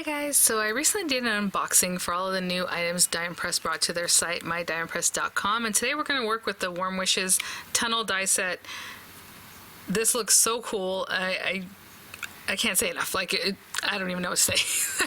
Guys, so I recently did an unboxing for all of the new items Dye Press brought to their site, mydyeandpress.com, and today we're going to work with the Warm Wishes tunnel die set. This looks so cool. I can't say enough. Like, I don't even know what to say.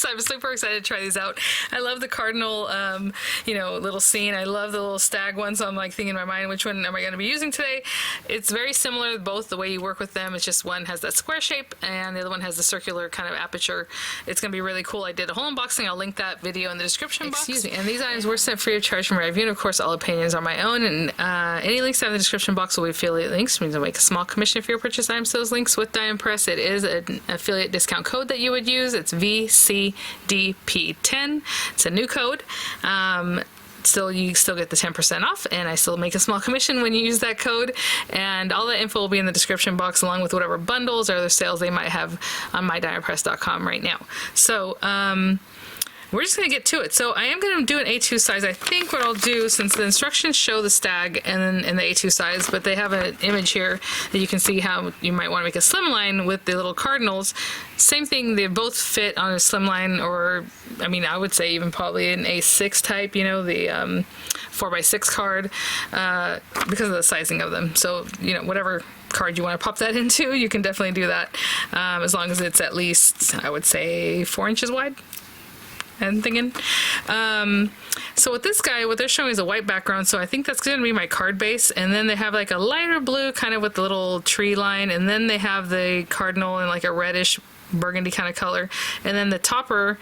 I'm super excited to try these out. I love the cardinal, little scene. I love the little stag one, so I'm like thinking in my mind, which one am I going to be using today? It's very similar, both the way you work with them. It's just one has that square shape and the other one has the circular kind of aperture. It's going to be really cool. I did a whole unboxing. I'll link that video in the description box. Excuse me. And these items were sent free of charge from Review, and of course all opinions are my own, and any links I have in the description box will be affiliate links, which means I'll make a small commission for your purchase items. Those links with Dye Press, it is an affiliate discount code that you would use. It's VCDP10. It's a new code. You still get the 10% off, and I still make a small commission when you use that code. And all that info will be in the description box, along with whatever bundles or other sales they might have on mydyeandpress.com right now. So we're just going to get to it. So I am going to do an A2 size. I think what I'll do, since the instructions show the stag and the A2 size, but they have an image here that you can see how you might want to make a slimline with the little cardinals. Same thing, they both fit on a slimline, or I mean, I would say even probably an A6 type, the 4x6 card, because of the sizing of them. So, whatever card you want to pop that into, you can definitely do that, as long as it's at least, I would say, 4 inches wide. I'm thinking. So with this guy, what they're showing is a white background, so I think that's going to be my card base, and then they have like a lighter blue kind of with the little tree line, and then they have the cardinal in like a reddish burgundy kind of color, and then the topper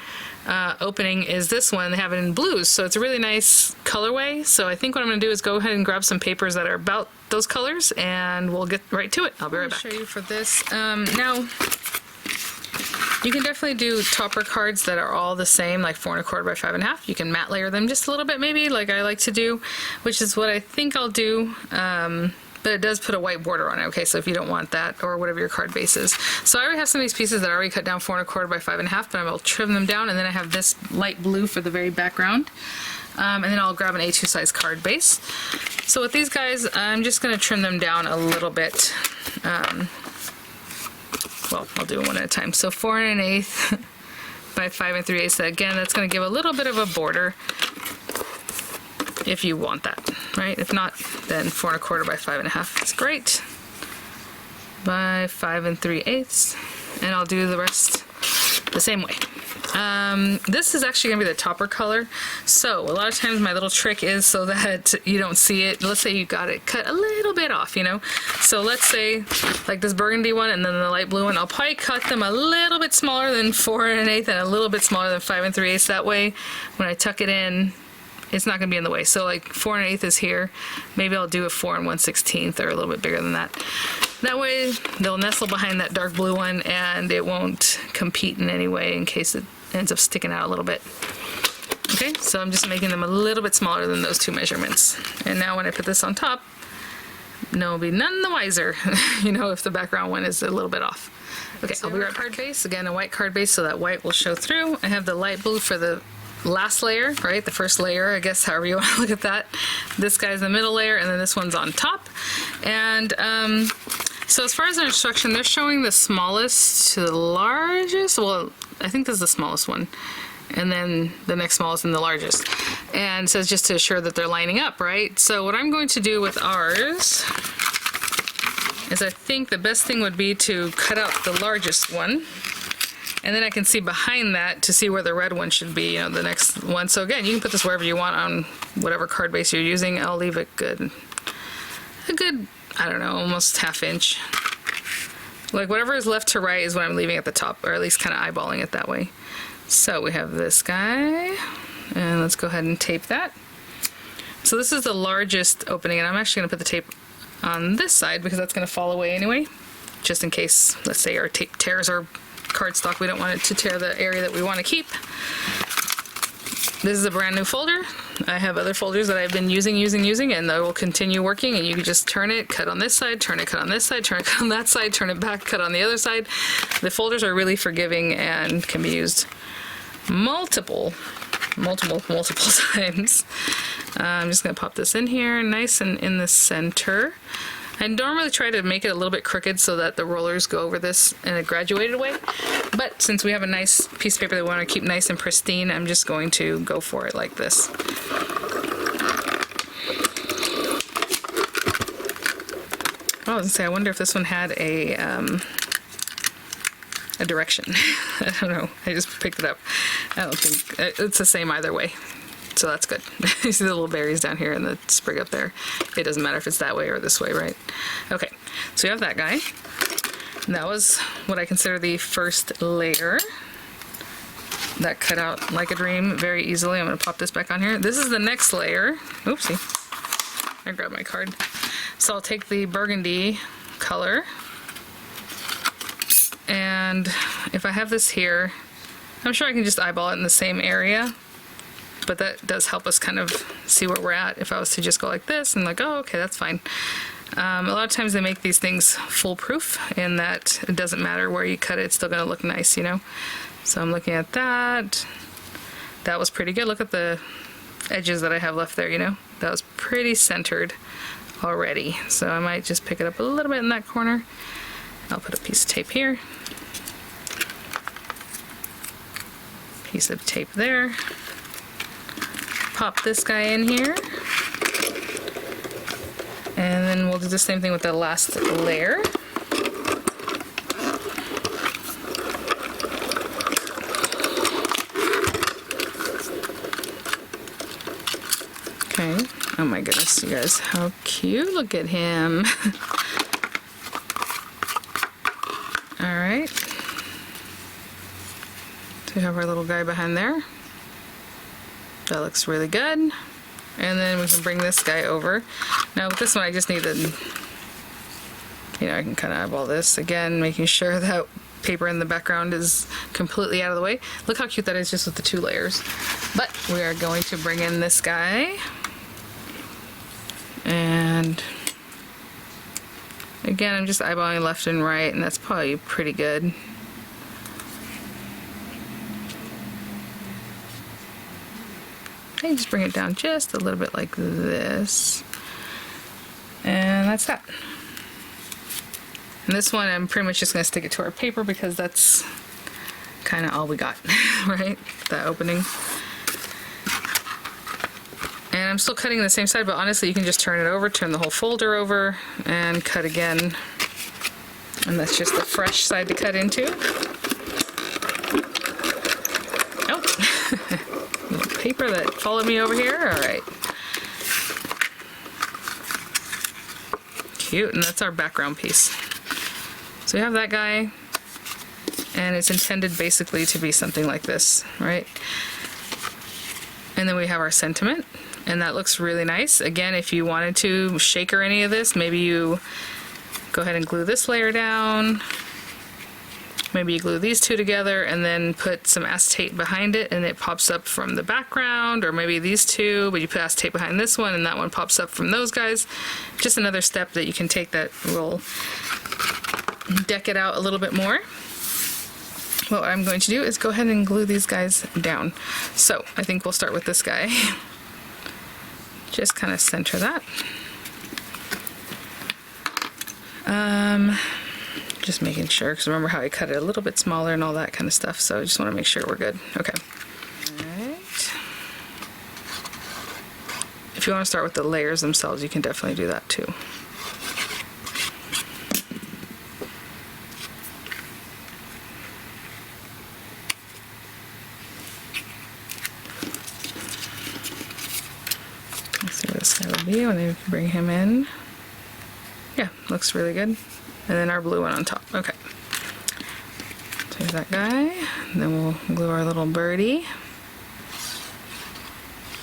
opening is this one. They have it in blues, so it's a really nice colorway. So I think what I'm going to do is go ahead and grab some papers that are about those colors, and we'll get right to it. I'll be right back. I'll show you for this. Now, you can definitely do topper cards that are all the same, like 4 1/4 by 5 1/2. You can matte layer them just a little bit, maybe, like I like to do, which is what I think I'll do. But it does put a white border on it, okay, so if you don't want that, or whatever your card base is. So I already have some of these pieces that I already cut down 4 1/4 by 5 1/2, but I will trim them down, and then I have this light blue for the very background. And then I'll grab an A2 size card base. So with these guys, I'm just going to trim them down a little bit. Well, I'll do one at a time. So 4 1/8 by 5 3/8. Again, that's going to give a little bit of a border if you want that, right? If not, then 4 1/4 by 5 1/2 is great. By 5 3/8, and I'll do the rest the same way. This is actually going to be the topper color. So a lot of times my little trick is so that you don't see it. Let's say you got it cut a little bit off, So let's say like this burgundy one and then the light blue one, I'll probably cut them a little bit smaller than 4 1/8 and a little bit smaller than 5 3/8. That way, when I tuck it in, it's not going to be in the way. So like 4 1/8 is here. Maybe I'll do a 4 1/16 or a little bit bigger than that. That way they'll nestle behind that dark blue one and it won't compete in any way in case it ends up sticking out a little bit. Okay, so I'm just making them a little bit smaller than those two measurements. And now when I put this on top, no, be none the wiser, if the background one is a little bit off. Okay, so I'll be right back. Card base, again, a white card base, so that white will show through. I have the light blue for the last layer, right? The first layer, I guess, however you want to look at that. This guy's the middle layer, and then this one's on top. And so as far as the instruction, they're showing the smallest to the largest. Well, I think this is the smallest one. And then the next smallest and the largest. And it says just to assure that they're lining up, right? So what I'm going to do with ours is I think the best thing would be to cut out the largest one. And then I can see behind that to see where the red one should be, the next one. So again, you can put this wherever you want on whatever card base you're using. I'll leave it a good, I don't know, almost 1/2 inch. Like whatever is left to right is what I'm leaving at the top, or at least kind of eyeballing it that way. So we have this guy, and let's go ahead and tape that. So this is the largest opening, and I'm actually going to put the tape on this side because that's going to fall away anyway, just in case, let's say, our tape tears our cardstock. We don't want it to tear the area that we want to keep. This is a brand new folder. I have other folders that I've been using, and I will continue working, and you can just turn it, cut on this side, turn it, cut on this side, turn it, cut on that side, turn it back, cut on the other side. The folders are really forgiving and can be used multiple times. I'm just going to pop this in here, nice and in the center. I normally try to make it a little bit crooked so that the rollers go over this in a graduated way, but since we have a nice piece of paper that we want to keep nice and pristine, I'm just going to go for it like this. Oh, I was gonna say, I wonder if this one had a direction. I don't know. I just picked it up. I don't think it's the same either way. So that's good. You see the little berries down here and the sprig up there. It doesn't matter if it's that way or this way, right? Okay, so we have that guy. And that was what I consider the first layer. That cut out like a dream very easily. I'm gonna pop this back on here. This is the next layer. Oopsie. I grabbed my card. So I'll take the burgundy color. And if I have this here, I'm sure I can just eyeball it in the same area. But that does help us kind of see where we're at. If I was to just go like this and like, oh, okay, that's fine. A lot of times they make these things foolproof in that it doesn't matter where you cut it, it's still gonna look nice, you know? So I'm looking at that. That was pretty good. Look at the edges that I have left there, you know? That was pretty centered already. So I might just pick it up a little bit in that corner. I'll put a piece of tape here. Piece of tape there. Pop this guy in here. And then we'll do the same thing with the last layer. Okay. Oh my goodness, you guys, how cute. Look at him. All right. So we have our little guy behind there. That looks really good. And then we can bring this guy over. Now with this one, I just need to, you know, I can kind of eyeball this again, making sure that paper in the background is completely out of the way. Look how cute that is just with the 2 layers. But we are going to bring in this guy. And again, I'm just eyeballing left and right, and that's probably pretty good. Okay, just bring it down just a little bit like this. And that's that. And this one, I'm pretty much just going to stick it to our paper because that's kind of all we got, right? That opening. And I'm still cutting the same side, but honestly, you can just turn it over, turn the whole folder over, and cut again. And that's just the fresh side to cut into. Oh, little paper that followed me over here. All right. Cute, and that's our background piece. So we have that guy, and it's intended basically to be something like this, right? And then we have our sentiment. And that looks really nice. Again, if you wanted to shaker any of this, maybe you go ahead and glue this layer down. Maybe you glue these 2 together and then put some acetate behind it and it pops up from the background, or maybe these 2, but you put acetate behind this one and that one pops up from those guys. Just another step that you can take that will deck it out a little bit more. What I'm going to do is go ahead and glue these guys down. So I think we'll start with this guy. Just kind of center that. Just making sure, because remember how I cut it a little bit smaller and all that kind of stuff, so I just want to make sure we're good. Okay. Alright. If you want to start with the layers themselves, you can definitely do that too. Let's see what this guy will be when we bring him in. Yeah, looks really good. And then our blue one on top. Okay. So there's that guy. And then we'll glue our little birdie.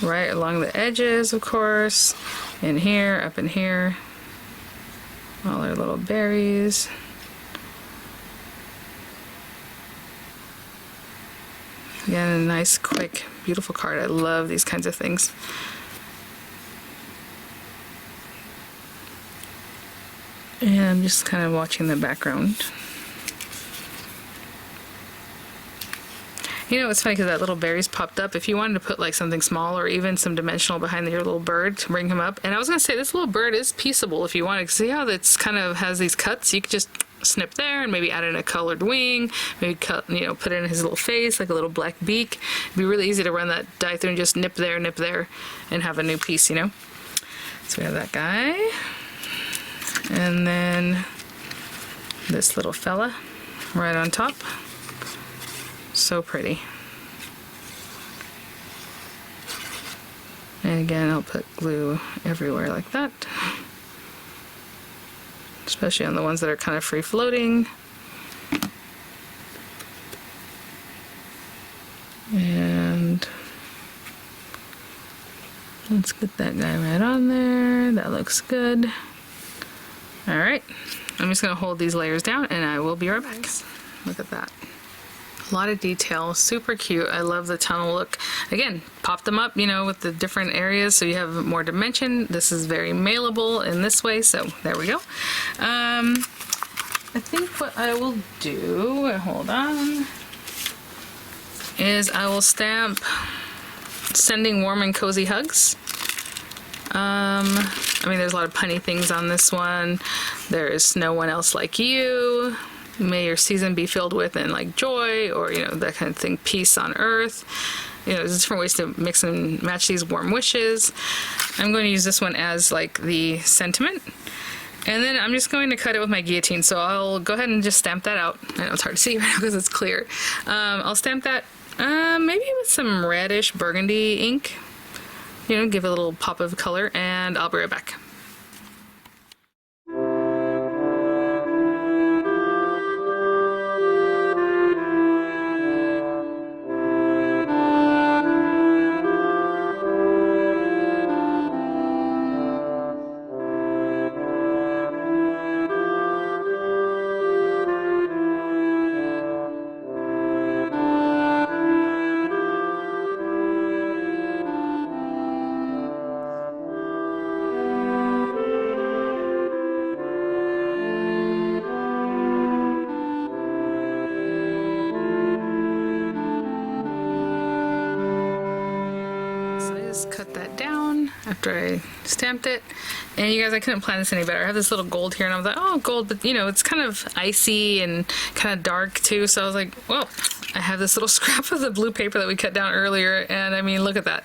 Right along the edges, of course. In here, up in here. All our little berries. Again, a nice, quick, beautiful card. I love these kinds of things. And I'm just kind of watching the background. You know, it's funny because that little berries popped up. If you wanted to put like something small or even some dimensional behind your little bird to bring him up. And I was going to say, this little bird is pieceable if you want to. See how it's kind of has these cuts? You could just snip there and maybe add in a colored wing, maybe cut, you know, put in his little face, like a little black beak. It'd be really easy to run that die through and just nip there, and have a new piece, you know? So we have that guy. And then this little fella right on top. So pretty. And again, I'll put glue everywhere like that. Especially on the ones that are kind of free floating. And let's get that guy right on there. That looks good. All right, I'm just gonna hold these layers down and I will be right back. Look at that. A lot of detail, super cute. I love the tunnel look. Again, pop them up, you know, with the different areas so you have more dimension. This is very mailable in this way, so there we go. I think what I will do, hold on, is I will stamp sending warm and cozy hugs. I mean, there's a lot of punny things on this one. There's no one else like you. May your season be filled with and like joy, or you know, that kind of thing. Peace on earth. You know, there's different ways to mix and match these warm wishes. I'm going to use this one as like the sentiment. And then I'm just going to cut it with my guillotine. So I'll go ahead and just stamp that out. I know it's hard to see right now because it's clear. I'll stamp that maybe with some reddish burgundy ink. You know, give it a little pop of color, and I'll be right back. Cut that down after I stamped it. And you guys, I couldn't plan this any better. I have this little gold here and I was like, oh, gold, but you know, it's kind of icy and kind of dark too. So I was like, well, I have this little scrap of the blue paper that we cut down earlier, and I mean, look at that.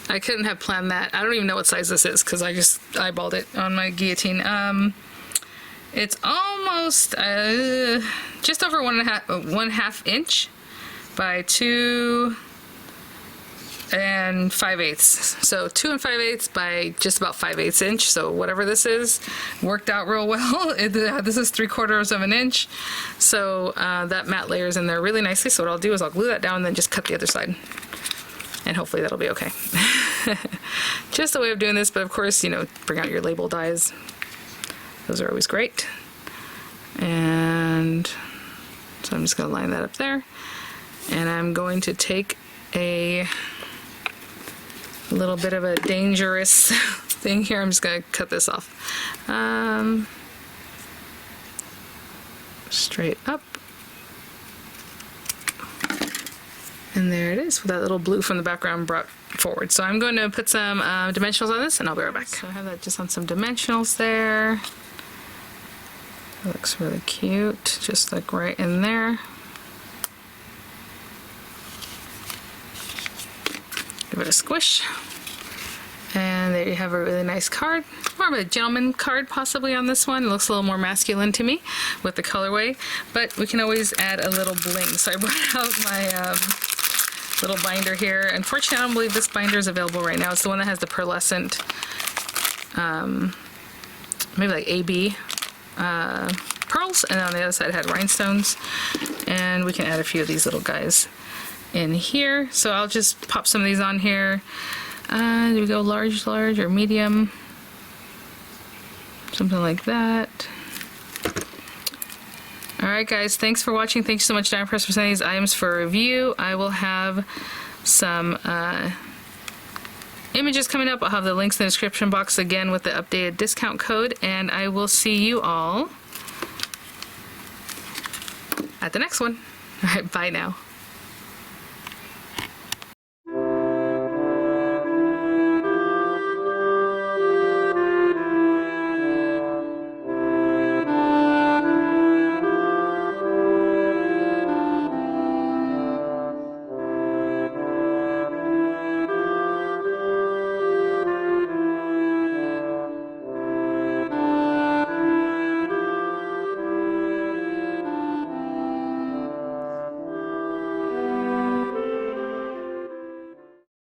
I couldn't have planned that. I don't even know what size this is because I just eyeballed it on my guillotine. It's almost just over 1.5 inch by 2 5/8. So 2 5/8 by just about 5/8 inch. So whatever this is, worked out real well. This is 3/4 of an inch. So that matte layer is in there really nicely. So what I'll do is I'll glue that down and then just cut the other side. And hopefully that'll be okay. Just a way of doing this, but of course, you know, bring out your label dies. Those are always great. And so I'm just gonna line that up there. And I'm going to take a little bit of a dangerous thing here. I'm just going to cut this off. Straight up. And there it is with that little blue from the background brought forward. So I'm going to put some dimensionals on this and I'll be right back. So I have that just on some dimensionals there. It looks really cute, just like right in there. Give it a squish. And there you have a really nice card. More of a gentleman card possibly on this one. It looks a little more masculine to me with the colorway, but we can always add a little bling. So I brought out my little binder here. Unfortunately, I don't believe this binder is available right now. It's the one that has the pearlescent, maybe like AB pearls, and on the other side it had rhinestones. And we can add a few of these little guys in here. So I'll just pop some of these on here. Do we go large, or medium? Something like that. Alright guys, thanks for watching. Thanks so much, Diamond Press, for sending these items for review. I will have some images coming up. I'll have the links in the description box again with the updated discount code, and I will see you all at the next one. Alright, bye now.